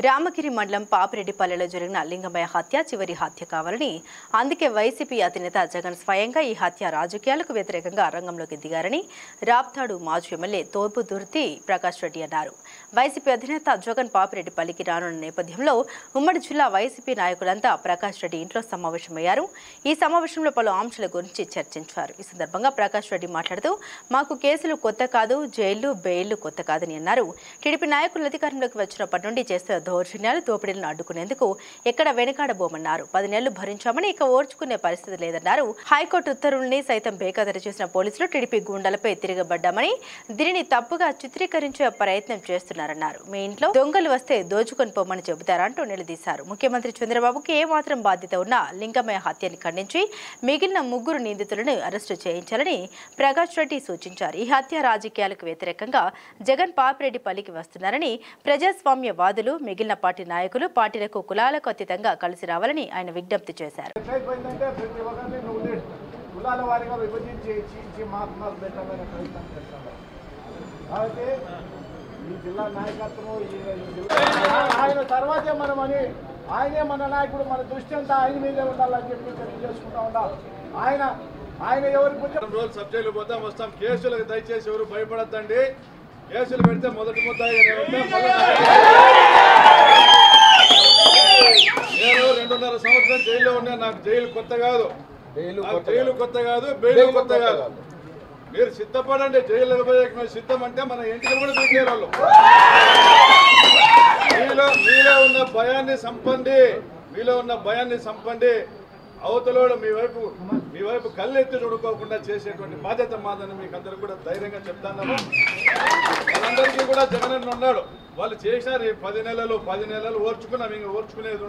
రామగిరి మండలం పాపిరెడ్డిపల్లెలో జరిగిన లింగమయ్య హత్య చివరి హత్య కావాలని, అందుకే వైసీపీ అధినేత జగన్ స్వయంగా ఈ హత్య రాజకీయాలకు వ్యతిరేకంగా రంగంలోకి దిగారని రాప్తాడు మాజీ ఎమ్మెల్యే తోపుదుర్తి ప్రకాష్ రెడ్డి అన్నారు. వైసీపీ అధినేత జగన్ పాపిరెడ్డిపల్లికి రానున్న నేపథ్యంలో ఉమ్మడి జిల్లా వైసీపీ నాయకులంతా ప్రకాష్ రెడ్డి ఇంట్లో సమావేశమయ్యారు. ఈ సమావేశంలో పలు అంశాల గురించి చర్చించారు. ఈ సందర్భంగా ప్రకాష్ రెడ్డి మాట్లాడుతూ, మాకు కేసులు కొత్త కాదు, జైళ్లు బెయిళ్లు కొత్త కాదని అన్నారు. టీడీపీ నాయకులు అధికారంలోకి వచ్చినప్పటి నుండి చేస్తున్న దౌర్జన్యాలు, దోపిడీలను అడ్డుకునేందుకు ఎక్కడ వెనుకాడబోమన్నారు. 10 నెలలు భరించామని ఇక ఓర్చుకునే పరిస్థితి లేదన్నారు. హైకోర్టు ఉత్తర్వుల్ని సైతం బేఖాతరు చేసిన పోలీసులు టీడీపీ గూండాలపై తిరగబడ్డామని, దీనిని తప్పుగా చిత్రీకరించే ప్రయత్నం చేస్తున్నారన్నారు. మీ ఇంట్లో దొంగలు వస్తే దోచుకొని పోమని చెబుతారంటూ నిలదీశారు. ముఖ్యమంత్రి చంద్రబాబుకి ఏమాత్రం బాధ్యత ఉన్నా లింగమయ్య హత్యని ఖండించి మిగిలిన 3 నిందితులను అరెస్టు చేయించాలని ప్రకాష్ రెడ్డి సూచించారు. ఈ హత్య రాజకీయాలకు వ్యతిరేకంగా జగన్ పాపిరెడ్డిపల్లికి వస్తున్నారని, ప్రజాస్వామ్యవాదులు మిగిలిన పార్టీ నాయకులు పార్టీలకు కులాలకు అతీతంగా కలిసి రావాలని ఆయన విజ్ఞప్తి చేశారు. ఆయనే మన నాయకుడు, మన దృష్టి అంతా ఆయన మీదే ఉండాలని చెప్పి తెలియజేసుకుంటా ఉన్నాం. ఆయన ఎవరికి రోజు సబ్జెక్టులు పోతాం వస్తాం. కేసులకు దయచేసి ఎవరు భయపడద్దండి. కేసులు పెడితే మొదటి ముద్దాయి నేను 2.5 సంవత్సరం జైల్లో ఉన్నా. నాకు జైలు కొత్త కాదు, బెయిల్ కొత్త కాదు. మీరు సిద్ధపడండి. జైలు సిద్ధం అంటే మన ఇంటికి కూడా చూసేవాళ్ళు వాళ్ళు. మీలో ఉన్న భయాన్ని సంపండి. అవతలోడు మీ వైపు కళ్ళెత్తి చూడుకోకుండా చేసేటువంటి బాధ్యత మాదని మీకు అందరూ కూడా ధైర్యంగా చెప్తాను. వాళ్ళందరికీ కూడా జగన్ ఉన్నాడు. వాళ్ళు చేశారు 10 నెలలు ఓర్చుకున్నాం. ఇంకా ఓర్చుకునేది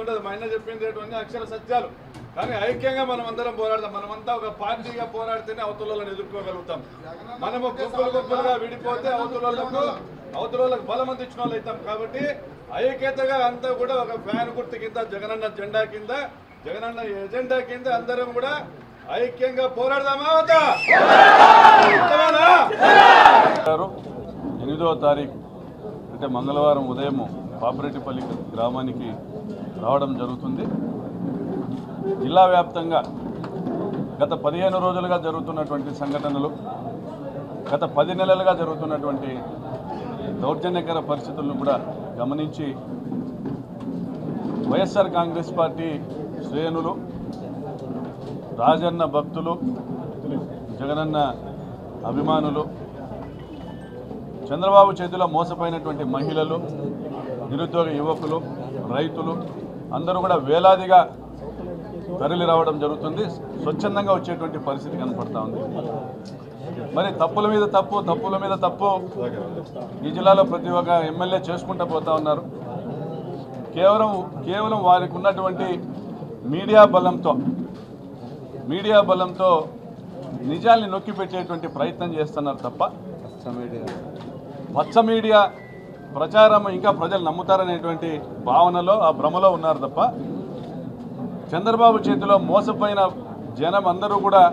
ఉండదు. మా ఆయన చెప్పింది ఏంటంటే అక్షర సత్యాలు. కానీ ఐక్యంగా మనం అందరం పోరాడతాం. మనమంతా ఒక పార్టీగా పోరాడితేనే అవతలను ఎదుర్కోగలుగుతాం. మనము గుంపులుగా విడిపోతే అవతలకు బలం అందించిన వాళ్ళు అవుతాం. కాబట్టి ఐక్యతగా అంతా కూడా ఒక ఫ్యాన్ గుర్తు కింద, జగనన్న జెండా కింద, జగనన్న ఎజెండా కింద అందరం కూడా ఐక్యంగా పోరాడదామా? 8వ తారీఖు అంటే మంగళవారం ఉదయం పాపిరెడ్డిపల్లి గ్రామానికి రావడం జరుగుతుంది. జిల్లా వ్యాప్తంగా గత 15 రోజులుగా జరుగుతున్నటువంటి సంఘటనలు, గత 10 నెలలుగా జరుగుతున్నటువంటి దౌర్జన్యకర పరిస్థితులను కూడా గమనించి వైఎస్ఆర్ కాంగ్రెస్ పార్టీ శ్రేణులు, రాజన్న భక్తులు, జగనన్న అభిమానులు, చంద్రబాబు చేతిలో మోసపోయినటువంటి మహిళలు, నిరుద్యోగ యువకులు, రైతులు అందరూ కూడా వేలాదిగా తరలి రావడం జరుగుతుంది. స్వచ్ఛందంగా వచ్చేటువంటి పరిస్థితి కనపడతా ఉంది. మరి తప్పుల మీద తప్పు ఈ జిల్లాలో ప్రతి ఒక్క ఎమ్మెల్యే చేసుకుంటూ పోతా ఉన్నారు. కేవలం వారికి ఉన్నటువంటి మీడియా బలంతో నిజాల్ని నొక్కి పెట్టేటువంటి ప్రయత్నం చేస్తున్నారు తప్ప పచ్చ మీడియా ప్రచారం ఇంకా ప్రజలు నమ్ముతారనేటువంటి భావనలో, ఆ భ్రమలో ఉన్నారు తప్ప చంద్రబాబు చేతిలో మోసపోయిన జనం అందరూ కూడా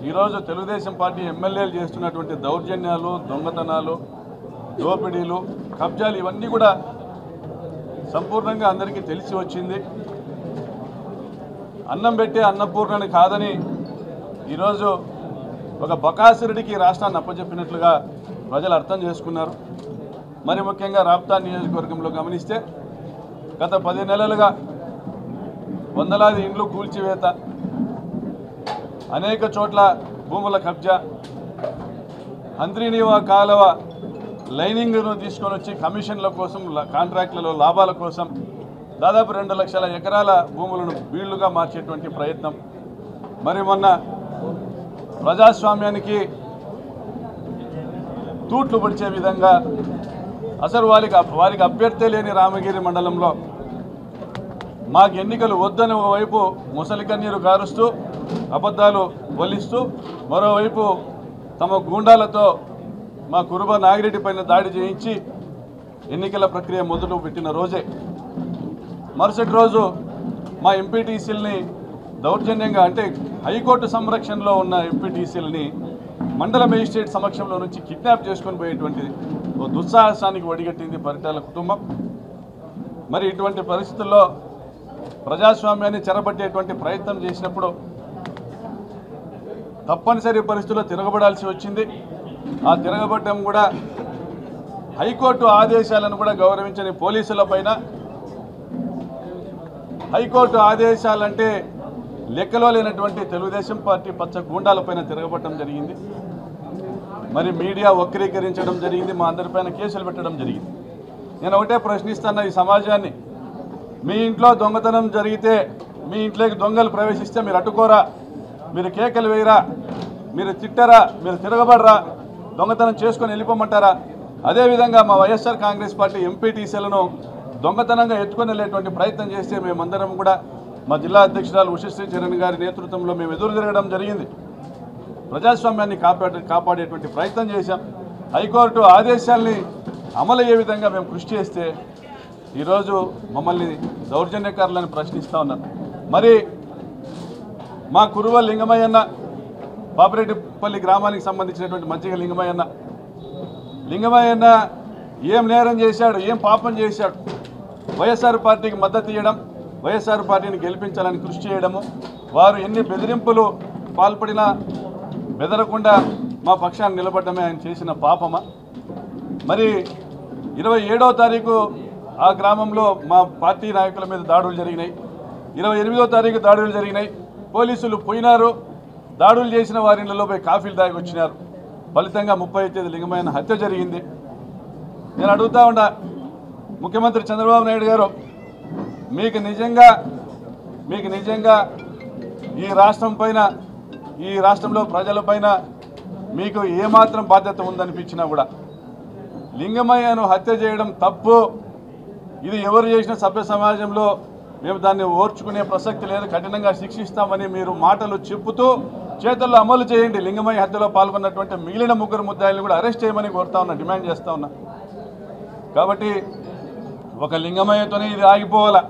ఈరోజు తెలుగుదేశం పార్టీ ఎమ్మెల్యేలు చేస్తున్నటువంటి దౌర్జన్యాలు, దొంగతనాలు, దోపిడీలు, కబ్జాలు ఇవన్నీ కూడా సంపూర్ణంగా అందరికీ తెలిసి వచ్చింది. అన్నం పెట్టే అన్నపూర్ణని కాదని ఈరోజు ఒక బకాసురుడికి రాష్ట్రాన్ని అప్పచెప్పినట్లుగా ప్రజలు అర్థం చేసుకున్నారు. మరి ముఖ్యంగా రాప్తా నియోజకవర్గంలో గమనిస్తే గత 10 నెలలుగా వందలాది ఇండ్లు కూల్చివేత, అనేక చోట్ల భూముల కబ్జా, హంద్రీనీవా కాలువ లైనింగ్ను తీసుకొని వచ్చి కమిషన్ల కోసం, కాంట్రాక్టులలో లాభాల కోసం దాదాపు 2 లక్షల ఎకరాల భూములను బీళ్లుగా మార్చేటువంటి ప్రయత్నం. మరి మొన్న ప్రజాస్వామ్యానికి తూట్లు పడిచే విధంగా అసలు వారికి అభ్యర్థి లేని రామగిరి మండలంలో మాకు ఎన్నికలు వద్దని ఒకవైపు ముసలి కన్నీరు కారుస్తూ అబద్ధాలు వల్లిస్తూ, మరోవైపు తమ గూండాలతో మా కురుబ నాగిరెడ్డి పైన దాడి చేయించి ఎన్నికల ప్రక్రియ మొదలు పెట్టిన రోజే మరుసటి రోజు మా ఎంపీటీసీలని దౌర్జన్యంగా, అంటే హైకోర్టు సంరక్షణలో ఉన్న ఎంపీటీసీలని మండల మేజిస్ట్రేట్ సమక్షంలో నుంచి కిడ్నాప్ చేసుకొని పోయేటువంటి ఓ దుస్సాహసానికి ఒడిగట్టింది పరిటాల కుటుంబం. మరి ఇటువంటి పరిస్థితుల్లో ప్రజాస్వామ్యాన్ని చెరబట్టేటువంటి ప్రయత్నం చేసినప్పుడు తప్పనిసరి పరిస్థితుల్లో తిరగబడాల్సి వచ్చింది. ఆ తిరగబడడం కూడా హైకోర్టు ఆదేశాలను కూడా గౌరవించని పోలీసుల పైన, హైకోర్టు ఆదేశాలంటే లెక్కలో లేనటువంటి తెలుగుదేశం పార్టీ పచ్చ గూండాలపైన తిరగబడడం జరిగింది. మరి మీడియా వక్రీకరించడం జరిగింది, మా అందరిపైన కేసులు పెట్టడం జరిగింది. నేను ఒకటే ప్రశ్నిస్తున్న ఈ సమాజాన్ని, మీ ఇంట్లో దొంగతనం జరిగితే, మీ ఇంట్లోకి దొంగలు ప్రవేశిస్తే మీరు అడ్డుకోరా, మీరు కేకలు వేయరా, మీరు తిట్టరా, మీరు తిరగబడరా, దొంగతనం చేసుకొని వెళ్ళిపోమంటారా? అదేవిధంగా మా వైఎస్ఆర్ కాంగ్రెస్ పార్టీ ఎంపీటీసీలను దొంగతనంగా ఎత్తుకొని వెళ్ళేటువంటి ప్రయత్నం చేస్తే మేమందరం కూడా మా జిల్లా అధ్యక్షురాలు ఉషశ్రీ చరణ్ గారి నేతృత్వంలో మేము ఎదురు తిరగడం జరిగింది. ప్రజాస్వామ్యాన్ని కాపాడేటువంటి ప్రయత్నం చేశాం. హైకోర్టు ఆదేశాల్ని అమలయ్యే విధంగా మేము కృషి చేస్తే ఈరోజు మమ్మల్ని దౌర్జన్యకారులను ప్రశ్నిస్తూ ఉన్నారు. మరి మా కురువ లింగమయ్యన్న, పాపిరెడ్డిపల్లి గ్రామానికి సంబంధించినటువంటి మజ్జిగ లింగమయ్యన్న ఏం నేరం చేశాడు, ఏం పాపం చేశాడు? వైఎస్ఆర్ పార్టీకి మద్దతు ఇవ్వడం, వైఎస్ఆర్ పార్టీని గెలిపించాలని కృషి చేయడము, వారు ఎన్ని బెదిరింపులు పాల్పడినా బెదరకుండా మా పక్షాన్ని నిలబడమే ఆయన చేసిన పాపమా? మరి 27వ తారీఖు ఆ గ్రామంలో మా పార్టీ నాయకుల మీద దాడులు జరిగినాయి. 28వ తారీఖు దాడులు జరిగినాయి. పోలీసులు పోయినారు, దాడులు చేసిన వారి ఇళ్లలో పోయి కాఫీలు తాగి వచ్చినారు. ఫలితంగా 30వ తేదీ లింగమయ్యన్న హత్య జరిగింది. నేను అడుగుతా ఉన్నా, ముఖ్యమంత్రి చంద్రబాబు నాయుడు గారు, మీకు నిజంగా ఈ రాష్ట్రం పైన, ఈ రాష్ట్రంలో ప్రజలపైన మీకు ఏమాత్రం బాధ్యత ఉందనిపించినా కూడా లింగమయ్యను హత్య చేయడం తప్పు, ఇది ఎవరు చేసిన సభ్య సమాజంలో మేము దాన్ని ఓర్చుకునే ప్రసక్తి లేదు, కఠినంగా శిక్షిస్తామని మీరు మాటలు చెప్పుతూ చేతుల్లో అమలు చేయండి. లింగమయ్య హత్యలో పాల్గొన్నటువంటి మిగిలిన 3 ముద్దాయిలను కూడా అరెస్ట్ చేయమని కోరుతా ఉన్నా, డిమాండ్ చేస్తా ఉన్నా. కాబట్టి ఒక లింగమయ్యతోనే ఇది ఆగిపోవాలా.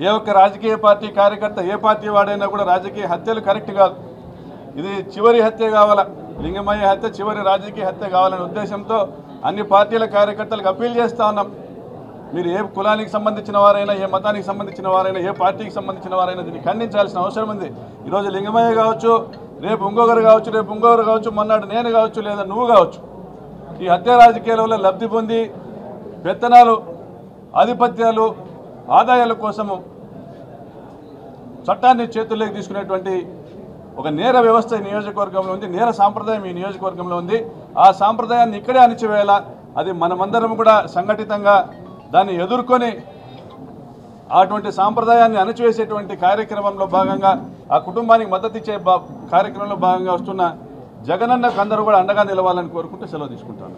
ఏ ఒక్క రాజకీయ పార్టీ కార్యకర్త, ఏ పార్టీ వాడైనా కూడా రాజకీయ హత్యలు కరెక్ట్ కాదు. ఇది చివరి హత్య కావాలా, లింగమయ్య హత్య చివరి రాజకీయ హత్య కావాలనే ఉద్దేశంతో అన్ని పార్టీల కార్యకర్తలకు అప్పీల్ చేస్తూ ఉన్నాం. మీరు ఏ కులానికి సంబంధించిన వారైనా, ఏ మతానికి సంబంధించిన వారైనా, ఏ పార్టీకి సంబంధించిన వారైనా దీన్ని ఖండించాల్సిన అవసరం ఉంది. ఈరోజు లింగమయ్య కావచ్చు, రేపు ఇంకొకరు కావచ్చు, మొన్నటి నేను కావచ్చు, లేదా నువ్వు కావచ్చు, ఈ హత్య రాజకీయాలలో లబ్ధి పొంది పెత్తనాలు, ఆధిపత్యాలు, ఆదాయాల కోసము చట్టాన్ని చేతుల్లోకి తీసుకునేటువంటి ఒక నేర వ్యవస్థ ఈ నియోజకవర్గంలో ఉంది, నేర సాంప్రదాయం ఈ నియోజకవర్గంలో ఉంది. ఆ సాంప్రదాయాన్ని ఇక్కడే అణిచివేయాలా, అది మనమందరం కూడా సంఘటితంగా దాన్ని ఎదుర్కొని అటువంటి సాంప్రదాయాన్ని అణచివేసేటువంటి కార్యక్రమంలో భాగంగా, ఆ కుటుంబానికి మద్దతు ఇచ్చే కార్యక్రమంలో భాగంగా వస్తున్న జగనన్నకు అందరూ కూడా అండగా నిలవాలని కోరుకుంటూ సెలవు తీసుకుంటాను.